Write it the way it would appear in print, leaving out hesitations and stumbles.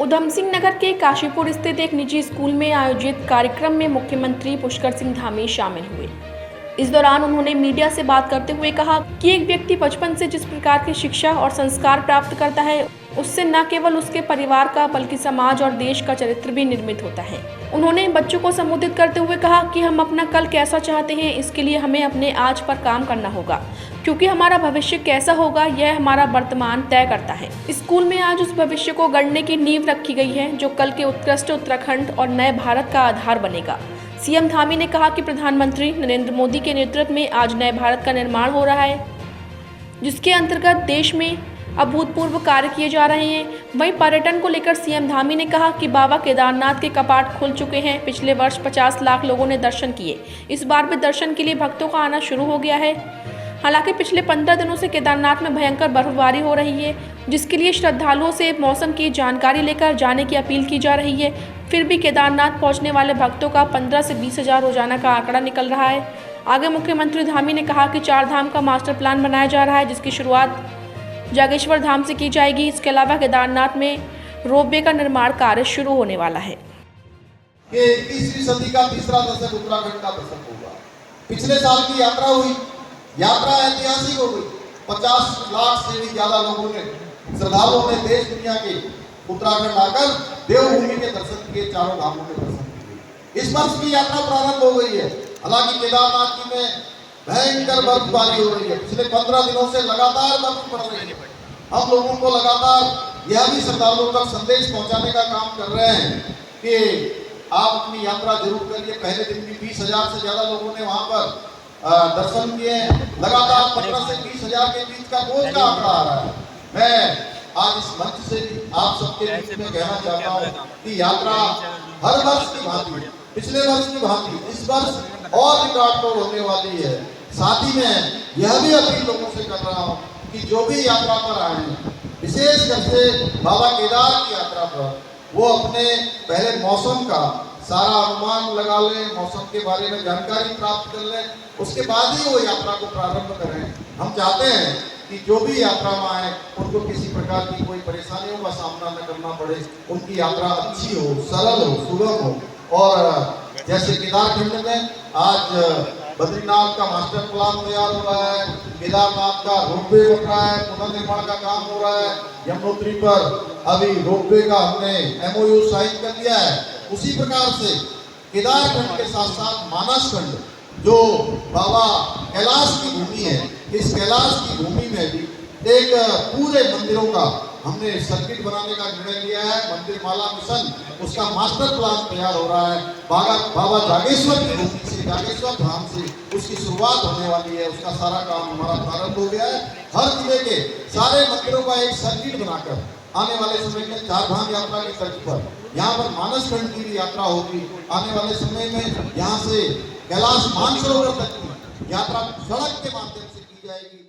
उधम सिंह नगर के काशीपुर स्थित एक निजी स्कूल में आयोजित कार्यक्रम में मुख्यमंत्री पुष्कर सिंह धामी शामिल हुए। इस दौरान उन्होंने मीडिया से बात करते हुए कहा कि एक व्यक्ति बचपन से जिस प्रकार की शिक्षा और संस्कार प्राप्त करता है, उससे न केवल उसके परिवार का बल्कि समाज और देश का चरित्र भी निर्मित होता है। उन्होंने बच्चों को संबोधित करते हुए कहा कि हम अपना कल कैसा चाहते हैं, इसके लिए हमें अपने आज पर काम करना होगा, क्योंकि हमारा भविष्य कैसा होगा यह हमारा वर्तमान तय करता है। स्कूल में आज उस भविष्य को गढ़ने की नींव रखी गई है जो कल के उत्कृष्ट उत्तराखंड और नए भारत का आधार बनेगा। सीएम धामी ने कहा कि प्रधानमंत्री नरेंद्र मोदी के नेतृत्व में आज नए भारत का निर्माण हो रहा है, जिसके अंतर्गत देश में अभूतपूर्व कार्य किए जा रहे हैं। वहीं पर्यटन को लेकर सीएम धामी ने कहा कि बाबा केदारनाथ के कपाट खुल चुके हैं। पिछले वर्ष 50 लाख लोगों ने दर्शन किए। इस बार भी दर्शन के लिए भक्तों का आना शुरू हो गया है। हालांकि पिछले 15 दिनों से केदारनाथ में भयंकर बर्फबारी हो रही है, जिसके लिए श्रद्धालुओं से मौसम की जानकारी लेकर जाने की अपील की जा रही है। फिर भी केदारनाथ पहुंचने वाले भक्तों का 15 से 20 हज़ार रोजाना का आंकड़ा निकल रहा है। आगे मुख्यमंत्री धामी ने कहा कि 4 धाम का मास्टर प्लान बनाया जा रहा है, जिसकी शुरुआत जागेश्वर धाम से की जाएगी। इसके अलावा केदारनाथ में रोपवे का निर्माण कार्य शुरू होने वाला है। कि 21वीं सदी का तीसरा दशक उत्तराखंड का दशक होगा। पिछले साल की यात्रा हुई, यात्रा ऐतिहासिक हो गई। 50 लाख से भी ज्यादा लोगों ने, श्रद्धालुओं ने देश दुनिया के उत्तराखंड आकर देवभूमि के दर्शन किए, चारों धामों के दर्शन किए। इस वर्ष की यात्रा प्रारंभ हो गई है। हालांकि केदारनाथ जी में भयंकर बर्फबारी हो रही है। पिछले 15 दिनों से लगातार बर्फ पड़ रही है। हम लोगों को लगातार यह भी श्रद्धालुओं तक संदेश पहुंचाने का काम कर रहे हैं कि आप अपनी यात्रा जरूर करिए। पहले दिन भी 20 हज़ार से ज्यादा लोगों ने वहां पर दर्शन किए। लगातार 15 से 20 हज़ार के बीच का रोज का आंकड़ा आ रहा है। मैं आज इस मंच से आप सबके बीच में कहना चाहता हूँ कि यात्रा हर वर्ष की भांति, पिछले वर्ष की भांति इस वर्ष और रिकॉर्ड तोड़ होने वाली है। साथ ही में यह भी अपील लोगों से कर रहा हूँ कि जो भी यात्रा पर आए हैं, विशेषकर से बाबा केदार की यात्रा पर, वो अपने पहले मौसम का सारा अनुमान लगा लें, मौसम के बारे में जानकारी प्राप्त कर लें, उसके बाद ही वो यात्रा को प्रारंभ करें। हम चाहते हैं कि जो भी यात्रा में आए उनको किसी प्रकार की कोई परेशानियों का सामना न करना पड़े, उनकी यात्रा अच्छी हो, सरल हो, सुगम हो। और जैसे केदारखंड में आज बद्रीनाथ का मास्टर प्लान तैयार हो रहा है, केदारनाथ का रोपवे बन रहा है, पुनर्निर्माण का काम हो रहा है, यमुनोत्री पर अभी रोपवे का हमने MOU साइन कर दिया है। उसी प्रकार से केदारखंड के साथ साथ मानसखंड, जो बाबा कैलाश की भूमि है, इस कैलाश की भूमि में भी एक पूरे मंदिरों का हमने सर्किट बनाने का निर्णय लिया है। मंदिर माला मिशन, उसका मास्टर प्लान तैयार हो रहा है। बाबा जागेश्वर की भूमि से, जागेश्वर धाम से उसकी शुरुआत होने वाली है। उसका सारा काम हमारा प्रारंभ हो गया है। हर जिले के सारे मंदिरों का एक सर्किट बनाकर आने वाले समय में 4 धाम यात्रा की तर्ज पर यहाँ पर मानसखंड की भी यात्रा होगी। आने वाले समय में यहाँ से कैलाश मानसरोवर तक की यात्रा सड़क के माध्यम से की जाएगी।